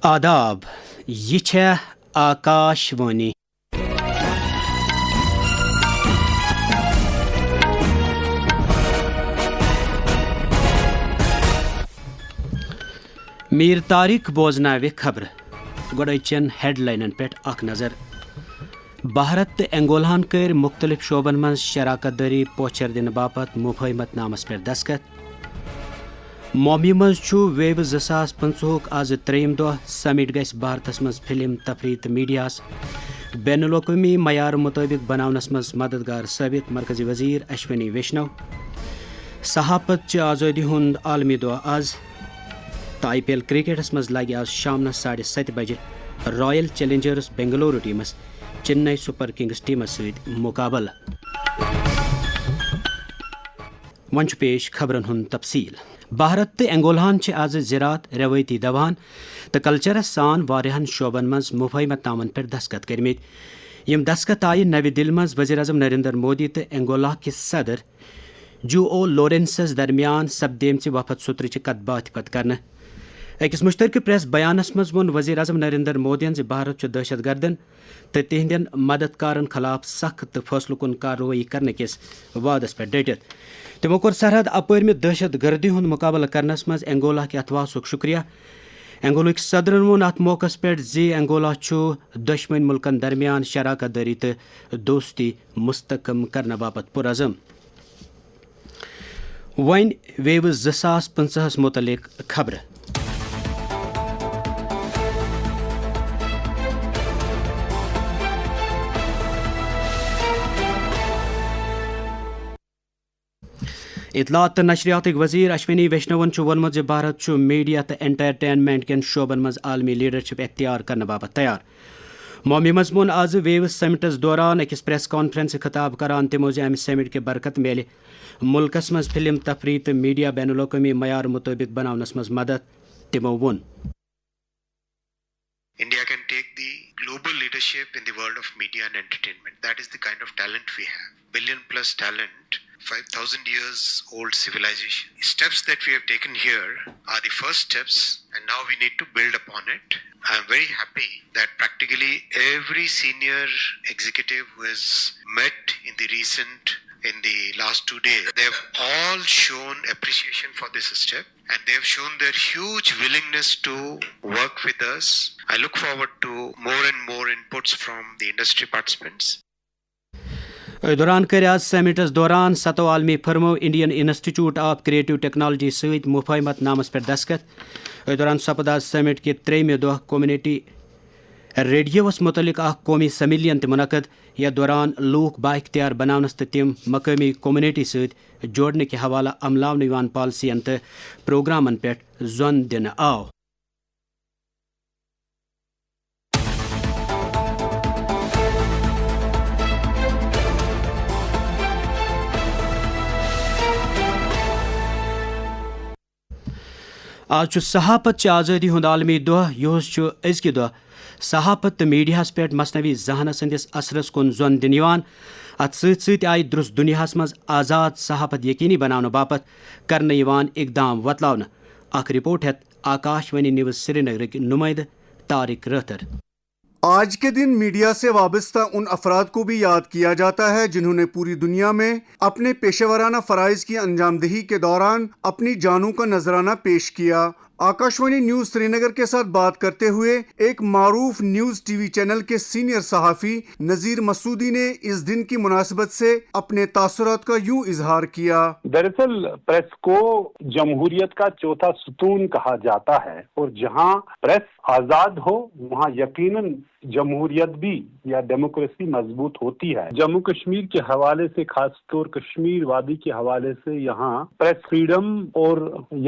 آداب، یہ چھے آکاش وانی میر طارق بوزناوِ خبر گوڑچن ہیڈ لائنن پہ اخ نظر۔ بھارت تو انگولہن کر مختلف شعبن من شراکت داری پوچھر دن باپت مفاہمت نامس پہ دستخط۔ مومی مز ویو 2025 آز تریم دہ سمٹ گھس بھارتس مز فلم تفریح تو میڈیاس بین الاقوامی معیار مطابق بناونس مز مددگار ثابت۔ مرکزی وزیر اشونی ویشنو۔ صحافت چہ آزادی ہند عالمی دہ آز تو IPL کرکٹس مز لگہ آز شام 7:30 بجے رائل چیلنجرز بنگلورو ٹیمس چنئی سپر کنگز ٹیمس ست مقابل۔ ون پیش خبرن ہند تفصیل۔ بھارت تو انگولہن آز زراعت، روایتی دوہن تو کلچرس سان واریاہن شعبن مز مفاہمت نامن پہ دستخط کرمت۔ یم دستخط آئی نوی دلی مز وزیر اعظم نریندر مودی تو انگولہ کس صدر جو لورینسس درمیان سپدیمچ وفد سترچ کت بات پت کرنا۔ اکس مشترکہ پریس بیانس مز ون وزیر اعظم نریندر مودین بھارت دہشت گردن تو تہندین مددکارن خلاف سخت فیصلہ کن کارروائی کرنے کس وعدس پہ ڈٹت۔ تمو کور سرحد اپرمہ دہشت گردی ہند مقابلہ کرنس مز انگولہ کہ اتواسک شکریہ۔ انگولک صدرن وون ات موقع پہ انگولہ دشمن ملکن درمیان شراکت داری تو دوستی مستحکم کرنے باپت پرعزم۔ ون ویو 2025 متعلق خبر۔ اطلاعات تو نشریات وزیر اشونی ویشنون وونمت بھارت میڈیا تو انٹرٹینمنٹ کن شعبن مز عالمی لیڈرشپ اختیار کرنے باپت تیار۔ مومی مضمون آز ویو سمٹس دوران اکس پریس کانفرنس خطاب کران تمو امہ سمٹ کے برکت میلہ ملکس مز فلم تفریح تو میڈیا بین الاقوامی معیار مطابق بناونس مز مدد۔ تمو وون India can take the global leadership in the world of media and entertainment. That is the kind of talent we have. Billion plus talent, 5,000 years old civilization. Steps that we have taken here are the first steps, and now we need to build upon it. I am very happy that practically every senior executive who has met in the last 2 days, they have all shown appreciation for this step, and they have shown their huge willingness to work with us. I look forward to more and more inputs from the industry participants. دوران کر آز summits دوران 7 عالمی فرمو Indian institute of creative technology ست مفاہمت norms پہ دستخط۔ دوران سپد آز سمٹ کے تریمہ دہ کمیونٹی ریڈیوس متعلق قومی سمیلین منعقد۔ یتھ دوران لوک با اختیار بناونس تو تم مقامی کومنٹی ست جوڑنے کے حوالہ عملاون پالسین تو پروگرامن پہ زون دن آو۔ آج صحافت آزادی ہند عالمی دہ یہ ازکہ دہ صحافت تو میڈیاس پہ مصنوعی ذہانت سندس اثرس کن زون دن ات ست آئی درست دنیاس مز آزاد صحافت یقینی بنانے باپت کرنے اقدام وتلاؤن۔ اخ رپورٹ ہت آکاش وانی نیوز سری نگر نمائندہ طارق راتر۔ آج کے دن میڈیا سے وابستہ ان افراد کو بھی یاد کیا جاتا ہے جنہوں نے پوری دنیا میں اپنے پیشہ ورانہ فرائض کی انجام دہی کے دوران اپنی جانوں کا نذرانہ پیش کیا۔ آکاشوانی نیوز سری نگر کے ساتھ بات کرتے ہوئے ایک معروف نیوز ٹی وی چینل کے سینئر صحافی نذیر مسعودی نے اس دن کی مناسبت سے اپنے تاثرات کا یوں اظہار کیا۔ دراصل پریس کو جمہوریت کا چوتھا ستون کہا جاتا ہے، اور جہاں پریس آزاد ہو وہاں یقیناً جمہوریت بھی یا ڈیموکریسی مضبوط ہوتی ہے۔ جموں کشمیر کے حوالے سے، خاص طور کشمیر وادی کے حوالے سے، یہاں پریس فریڈم اور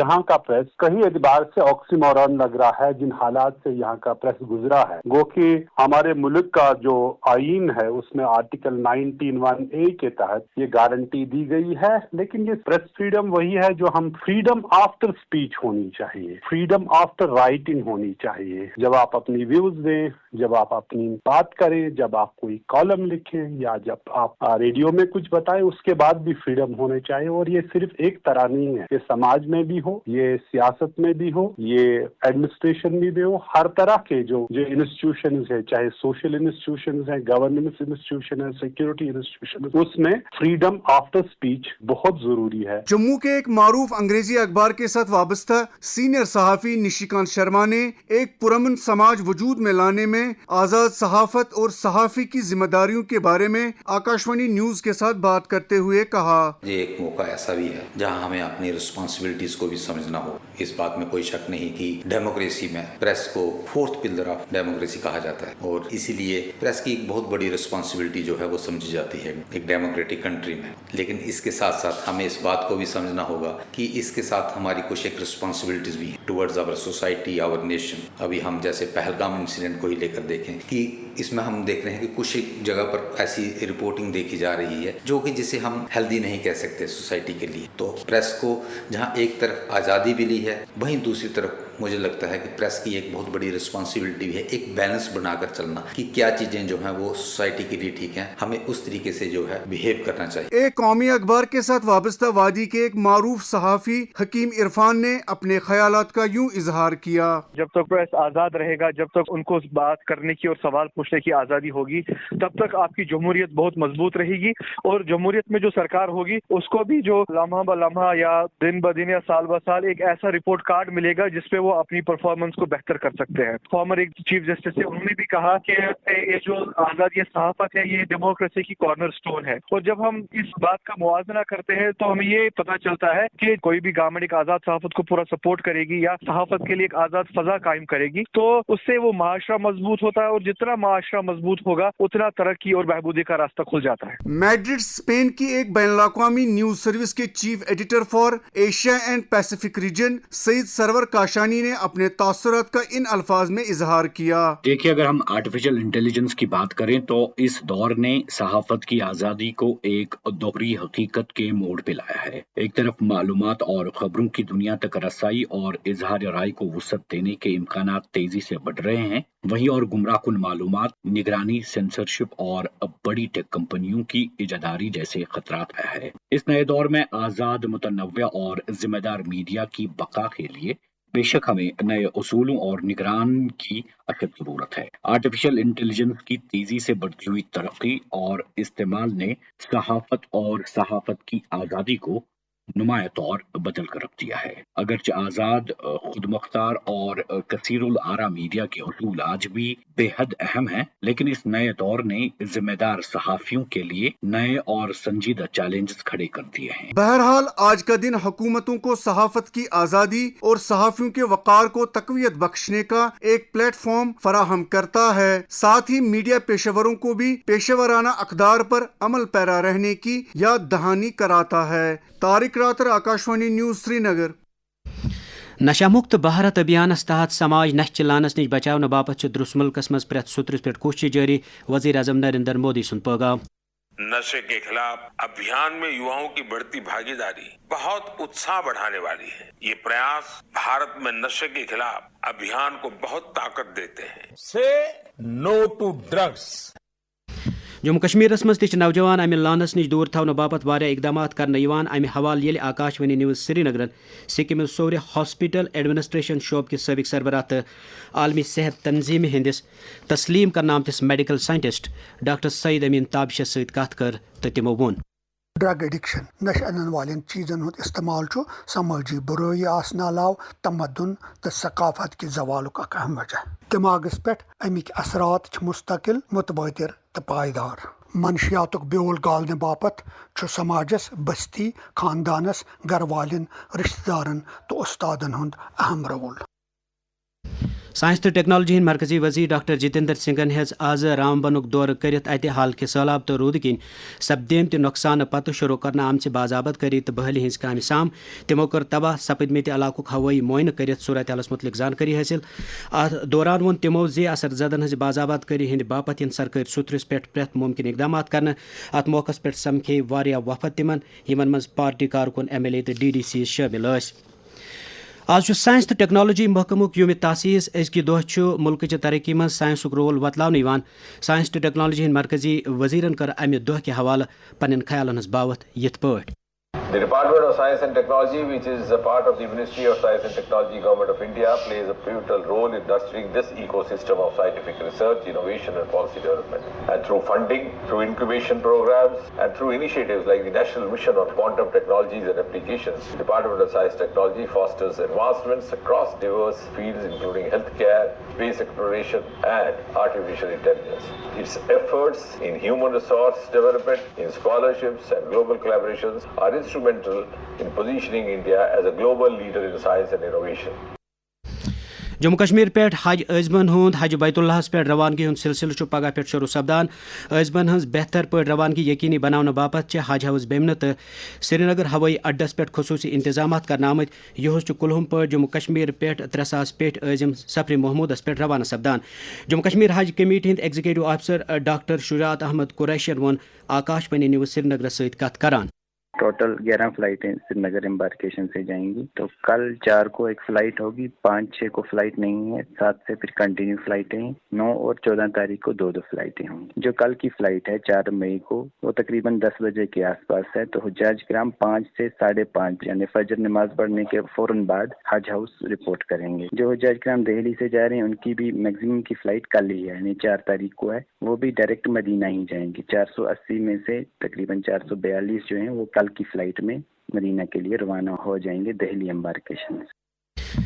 یہاں کا پریس کہیں اعتبار سے آکسیمورون لگ رہا ہے جن حالات سے یہاں کا پریس گزرا ہے۔ گو کہ ہمارے ملک کا جو آئین ہے اس میں آرٹیکل 19(1)(a) کے تحت یہ گارنٹی دی گئی ہے، لیکن یہ پریس فریڈم وہی ہے جو ہم فریڈم آفٹر اسپیچ ہونی چاہیے، فریڈم آفٹر رائٹنگ ہونی چاہیے۔ جب آپ اپنی ویوز دیں، جب آپ اپنی بات کریں, جب آپ کوئی کالم لکھیں یا جب آپ ریڈیو میں کچھ بتائیں, اس کے بعد بھی فریڈم ہونے چاہیے. اور یہ صرف ایک طرح نہیں ہے, یہ سماج میں بھی ہو, یہ سیاست میں بھی ہو, یہ ایڈمنسٹریشن میں بھی ہو, ہر طرح کے جو انسٹیٹیوشنز ہیں, چاہے سوشل انسٹیٹیوشنز ہیں, گورننس انسٹیٹیوشن ہے, سیکورٹی انسٹیٹیوشن, اس میں فریڈم آفٹر اسپیچ بہت ضروری ہے. جموں کے ایک معروف انگریزی اخبار کے ساتھ وابستہ سینئر صحافی نشیکانت شرما نے ایک پرامن سماج وجود میں لانے میں آزاد صحافت اور صحافی کی ذمہ داریوں کے بارے میں آکاشوانی نیوز کے ساتھ بات کرتے ہوئے کہا, یہ ایک موقع ایسا بھی ہے جہاں ہمیں اپنی رسپانسبلٹیز کو بھی سمجھنا ہو. اس بات میں کوئی شک نہیں کہ ڈیموکریسی میں پریس کو فورتھ پلر آف ڈیموکریسی کہا جاتا ہے, اور اسی لیے پریس کی ایک بہت بڑی رسپانسبلٹی جو ہے وہ سمجھی جاتی ہے ایک ڈیموکریٹک کنٹری میں. لیکن اس کے ساتھ ساتھ ہمیں اس بات کو بھی سمجھنا ہوگا کہ اس کے ساتھ ہماری کچھ ایک رسپانسبلٹیز بھی ہیں towards our society, our nation. ابھی ہم جیسے پہلگام انسیڈنٹ کو ہی لے کر دیکھیں کہ اس میں ہم دیکھ رہے ہیں کہ کچھ جگہ پر ایسی رپورٹنگ دیکھی جا رہی ہے جو کہ جسے ہم ہیلدی نہیں کہہ سکتے سوسائٹی کے لیے. تو پریس کو جہاں ایک طرف آزادی ملی ہے, وہیں دوسری طرف مجھے لگتا ہے کہ پریس کی ایک بہت بڑی رسپانسبلٹی بھی ہے ایک بیلنس بنا کر چلنا کہ کیا چیزیں جو ہیں وہ سوسائٹی کے لیے ٹھیک ہیں, ہمیں اس طریقے سے جو ہے بیہیو کرنا چاہیے. ایک قومی اخبار کے ساتھ وابستہ وادی کے ایک معروف صحافی حکیم عرفان نے اپنے خیالات کا یوں اظہار کیا, جب تک پریس آزاد رہے گا, جب تک ان کو بات کرنے کی اور سوال پوچھنے کی آزادی ہوگی, تب تک آپ کی جمہوریت بہت مضبوط رہے گی. اور جمہوریت میں جو سرکار ہوگی اس کو بھی جو لمحہ بہ لمحہ یا دن بہ دن یا سال بہ سال ایک ایسا رپورٹ کارڈ ملے گا جس پہ وہ اپنی پرفارمنس کو بہتر کر سکتے ہیں. فارمر ایک چیف جسٹس ہے, انہوں نے بھی کہا کہ یہ جو آزادی صحافت ہے یہ ڈیموکریسی کی کارنر سٹون ہے. اور جب ہم اس بات کا موازنہ کرتے ہیں تو ہمیں یہ پتہ چلتا ہے کہ کوئی بھی گورنمنٹ ایک آزاد صحافت کو پورا سپورٹ کرے گی یا صحافت کے لیے ایک آزاد فضا قائم کرے گی تو اس سے وہ معاشرہ مضبوط ہوتا ہے, اور جتنا معاشرہ مضبوط ہوگا اتنا ترقی اور بہبودی کا راستہ کھل جاتا ہے. میڈرڈ اسپین کی ایک بین الاقوامی نیوز سروس کے chief editor for Asia and Pacific region Saeed Sarwar Kashani نے اپنے تاثرات کا ان الفاظ میں اظہار کیا. دیکھیے, اگر ہم آرٹیفیشل انٹیلیجنس کی بات کریں تو اس دور نے صحافت کی آزادی کو ایک دوہری حقیقت کے موڑ پہ لایا ہے. ایک طرف معلومات اور خبروں کی دنیا تک رسائی اور اظہار رائے کو وسعت دینے کے امکانات تیزی سے بڑھ رہے ہیں, وہیں اور گمراہ کن معلومات, نگرانی, سینسرشپ اور بڑی ٹیک کمپنیوں کی اجاداری جیسے خطرات ہے. اس نئے دور میں آزاد, متنوع اور ذمہ دار میڈیا کی بقا کے لیے بے شک ہمیں نئے اصولوں اور نگران کی اشد ضرورت ہے. آرٹیفیشل انٹیلیجنس کی تیزی سے بڑھتی ہوئی ترقی اور استعمال نے صحافت اور صحافت کی آزادی کو نمایاں طور بدل کر رکھ دیا ہے. اگرچہ آزاد, خود مختار اور کثیر الآرا میڈیا کے اصول آج بھی بے حد اہم ہیں, لیکن اس نئے دور نے ذمہ دار صحافیوں کے لیے نئے اور سنجیدہ چیلنجز کھڑے کر دیے ہیں. بہرحال آج کا دن حکومتوں کو صحافت کی آزادی اور صحافیوں کے وقار کو تقویت بخشنے کا ایک پلیٹ فارم فراہم کرتا ہے. ساتھ ہی میڈیا پیشوروں کو بھی پیشورانہ اقدار پر عمل پیرا رہنے کی یاد دہانی کراتا ہے. طارق راتر, آکاشوانی نیوز, سری نگر. نشہ مکت بھارت ابھیانس تحت سماج نشہ چلانس نش بچاؤ باپت درس ملکس مز پریت سطرس پہ کوشش جاری. وزیر اعظم نریندر مودی سن پیغام. نشے کے خلاف ابھیان میں یواؤں کی بڑھتی بھاگیداری بہت اتساہ بڑھانے والی ہے. یہ پریاس بھارت میں نشے کے خلاف ابھیان کو بہت طاقت دیتے ہیں. سے نو ٹو ڈرگس. جموں کشمیرس مز تہ نوجوان امہ لانس نش دور تھونہ باپت واریاہ اقدامات کرنے یوان. امہ حوالہ یل آکاشوانی نیوز سری نگر سکم سورہ ہاسپٹل ایڈمنسٹریشن شعبہ کس سابق سربراہ تو عالمی صحت تنظیم ہندس تسلیم کرنے آمتس میڈیکل سائنٹسٹ ڈاکٹر سعید امین تابشس ست کت کر تو تمو وون ڈرگ ایڈکشن نشہ انن والن چیزن ہند استعمال سماجی برٲیی آسنہٕ علاوٕ تمدن تو ثقافت کہ زوالک اکھ اہم وجہ. دماغس پہ امک اثرات مستقل, متواتر تو پائیدار. منشیاتک بیول گالنہ باپت سماجس, بستی, خاندانس, گھر والن, رشتہ دارن تو استادن ہند اہم رول. سائنس تو ٹیکنالوجی ہند مرکزی وزیر ڈاکٹر جتیندر سنگھن ہز آز رام بنک دور کرت اتہ حال کہ سہلاب تو رود کن سپدیم تہ نقصان پتہ شروع کرنے آمچہ باضابط کری تو بحالی ہز کام سام. تمو کر تباہ سپدمت علاقک ہوٲیی معائنہ کرت صورت حالس متعلق زانکاری حاصل. اتھ دوران وون تمو زِ اثر زدن ہز باضابط کری ہند باپت ین سرکاری سطرس پہ پریت ممکن اقدامات کرنے. ات موقع پہ سمکھے واریاہ وفد تمن یمن مز پارٹی کارکن, ایم ایل اے تو ڈی ڈی سی شامل ٲسۍ. آج سائنس تو ٹیکنالوجی محکمک یوم تاسیس ازکہ دہ ملک ترقی من سائنسک رول وتلاؤن سائنس تو ٹیکنالوجی ہند مرکزی وزیرن کر امہ دہ کے حوالہ پنن خیالن ہز باوت یت پٲٹھۍ The Department of Science and Technology, which is a part of the Ministry of Science and Technology, Government of India, plays a pivotal role in nurturing this ecosystem of scientific research, innovation and policy development. And through funding, through incubation programs, and through initiatives like the National Mission on Quantum Technologies and Applications, the Department of Science and Technology fosters advancements across diverse fields including healthcare, space exploration and artificial intelligence. Its efforts in human resource development, in scholarships and global collaborations are instrumental in positioning India as a global leader in science and innovation. Jammu Kashmir پہ حج عزمن ہند حج بیت اللہ پہ روانگی ہند سلسلہ پگہ پہ شروع سپدان عزمن his بہتر پہ روانگی یقینی بناؤ باپت حج ہاؤس بیمنہ تو سری نگر ہوئی اڈس پہ خصوصی انتظامات کرنا آمت یہ کلہم پہ جموں کشمیر پہ 300 پیٹ عظم سفر محمودس پہ روانہ سپدان جموں کشمیر حج کمیٹی ہند ایگزیکٹو آفیسر ڈاکٹر شجاعت احمد قریشین وون آکاش وانی نیوز سری نگر ست کت کران. ٹوٹل 11 فلائٹیں سری نگر امبارکیشن سے جائیں گی. تو کل 4 کو ایک فلائٹ ہوگی, 5-6 کو فلائٹ نہیں ہے, 7 سے پھر کنٹینیو فلائٹیں ہیں, 9 اور 14 تاریخ کو 2 فلائٹیں ہوں گی. جو کل کی فلائٹ ہے 4 مئی کو وہ تقریباً 10 بجے کے آس پاس ہے. تو حجاج کرام 5 سے 5:30 یعنی فجر نماز پڑھنے کے فوراً بعد حج ہاؤس رپورٹ کریں گے. جو حجاج کرام دہلی سے جا رہے ہیں ان کی بھی میکسیمم کی فلائٹ کل ہی ہے یعنی 4 تاریخ کو ہے. وہ بھی ڈائریکٹ مدینہ ہی جائیں گی. 480 میں سے تقریباً 442 جو ہیں وہ کل کی فلائٹ میں مدینہ کے لیے روانہ ہو جائیں گے دہلی امبارکیشن سے.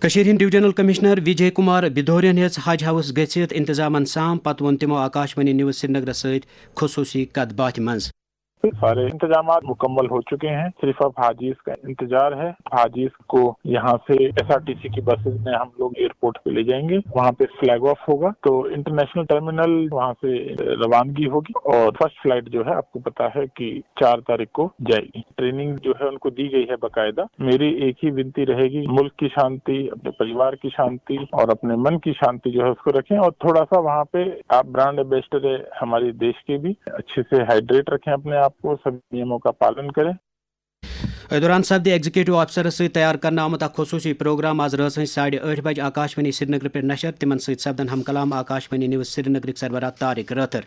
کشیر ہند ڈویژنل کمشنر وجے کمار بدورین ہز حج ہاؤس گھت انتظامن سام پتہ ون تمو آکاش وانی نیوز سری نگر ست خصوصی کت بات مز. سارے انتظامات مکمل ہو چکے ہیں, صرف اب حاجیز کا انتظار ہے. حاجیز کو یہاں سے SRTC کی بسز میں ہم لوگ ایئرپورٹ پہ لے جائیں گے, وہاں پہ فلیگ آف ہوگا تو انٹرنیشنل ٹرمینل وہاں سے روانگی ہوگی. اور فرسٹ فلائٹ جو ہے آپ کو پتا ہے کہ 4 تاریخ کو جائے گی. ٹریننگ جو ہے ان کو دی گئی ہے باقاعدہ. میری ایک ہی ونتی رہے گی, ملک کی شانتی, اپنے پریوار کی شانتی اور اپنے من کی شانتی جو ہے اس کو رکھیں. اور تھوڑا سا وہاں پہ آپ برانڈ ایمبیسڈر ہے ہمارے دیش کے بھی, اچھے سے ہائیڈریٹ رکھیں اپنے آپ کو, سب نیموں کا پالن کریں. دوران سپد ایگزیکٹو آفیسر ست تیار کرنا آمت اخ خصوصی پروگرام آز رات 8:30 بجے آکاش وانی سری نگر پہ نشر. تمن ست سپدن ہم کلام آکاش وانی نیوز سری نگر سربراہ طارق راتر.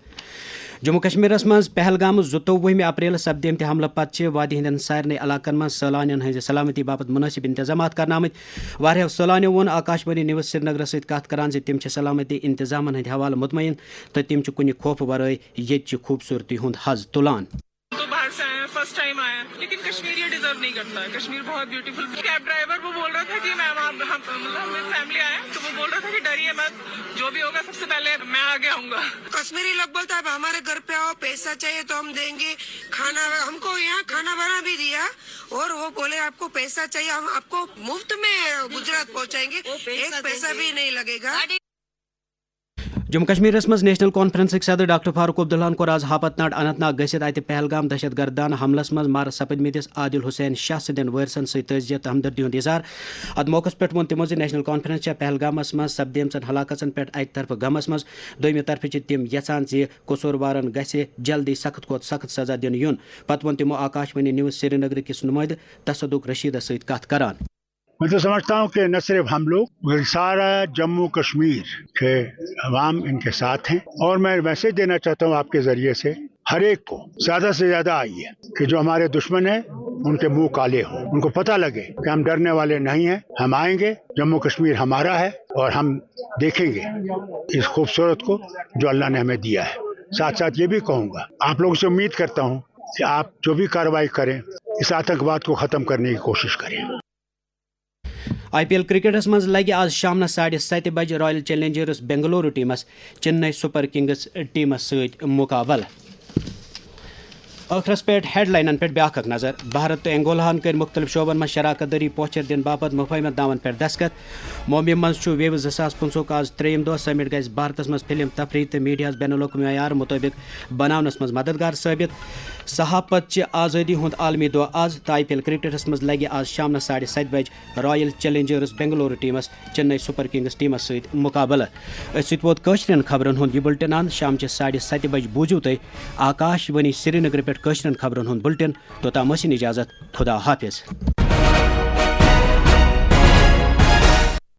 جموں کشمیرس مز پہلگام 22 اپریل سپدیمتہ حملہ پتہ وادی ہندین سارے علاقن مز سیلانین ہز سلامتی باپت مناسب انتظامات کرنا آمت. واریاہو سیلانیو وون آکاش وانی نیوز سری نگر ست کت کران ز تم سلامتی انتظامن ہند حوالہ مطمئن تو تم کن خوف ورائے یت خوبصورتی ہند حز تلان. فرسٹ ٹائم آیا لیکن کشمیر یہ ڈیزرو نہیں کرتا ہے. کشمیر بہت بیوٹیفل. کیب ڈرائیور وہ بول رہا تھا کہ میں ہماری فیملی آیا تو وہ بول رہا تھا کہ ڈریے مت, جو بھی ہوگا سب سے پہلے میں آگے آؤں گا. کشمیری لوگ بولتا ہے ہمارے گھر پہ آؤ, پیسہ چاہیے تو ہم دیں گے. کھانا ہم کو یہاں کھانا بنا بھی دیا اور وہ بولے آپ کو پیسہ چاہیے ہم آپ کو مفت میں گجرات پہنچائیں گے, ایک پیسہ بھی نہیں لگے گا. جموں کشمیر مز نیشنل کانفرنس صدر ڈاکٹر فاروق عبداللہ کور آز ہاپت ناٹ اننت ناگ گھت ات پہلگام دہشت گردانہ حملس مز مار سپدمتس عادل حسین شاہ سندین وارثن ست تعزیت ہمدردی ہند اظہار. ات موقع پہ وون تمو نیشنل کانفرنس ہلگامس مز سپدیمژن ہلاکتن پہ اکہ طرف غمس مز دویمہ طرف تم یژھان قصوروارن گھس جلدی سخت کھت سخت سزا دن یون. پتہ وون تمو آکاش وانی نیوز سری نگر کس نمائندہ تصدق رشیدس ست کت کران. میں تو سمجھتا ہوں کہ نہ صرف ہم لوگ بلکہ سارا جموں کشمیر کے عوام ان کے ساتھ ہیں. اور میں میسج دینا چاہتا ہوں آپ کے ذریعے سے ہر ایک کو, زیادہ سے زیادہ آئیے کہ جو ہمارے دشمن ہیں ان کے منہ کالے ہوں, ان کو پتہ لگے کہ ہم ڈرنے والے نہیں ہیں. ہم آئیں گے, جموں کشمیر ہمارا ہے اور ہم دیکھیں گے اس خوبصورت کو جو اللہ نے ہمیں دیا ہے. ساتھ ساتھ یہ بھی کہوں گا آپ لوگوں سے امید کرتا ہوں کہ آپ جو بھی کارروائی کریں اس آتنکواد کو ختم کرنے کی کوشش کریں. IPL کرکٹس مز لگہ آز شام 7:30 بجے رائل چیلنجرز بنگلورو ٹیمس چنئی سپر کنگز ٹیمس ست مقابل. ٲخرس پہ ہیڈ لائنن پہ بیاکھ اکھ نظر. بھارت تو انگولاہن کر مختلف شعبن مز شراکت داری پوچھر دن باپت مفاہمت نامن پہ دستخط. مومی مز ویو 2015 آز 3یم دہ سمٹ گژھِ بھارتس مز فلم تفریح تو میڈیاہس بین الاقوامی معیار مطابق بناونس مز مددگار ثابت. صحافت چہ آزادی ہند عالمی دہ آز تو IPL کرکٹس مز لگہ آز شام 7:30 بجے رائل چیلنجرز بنگلورو ٹیمس چنئی سپر کنگز ٹیمس ست مقابلہ. ست ووت کٲشرین خبرن ہند یہ بلٹن اند. شام 7:30 بجے بوزیو تھی آکاش وانی سری نگر پہ کٲشرین خبرن ہند بلٹن. توتام ٲسِن اجازت. خدا حافظ.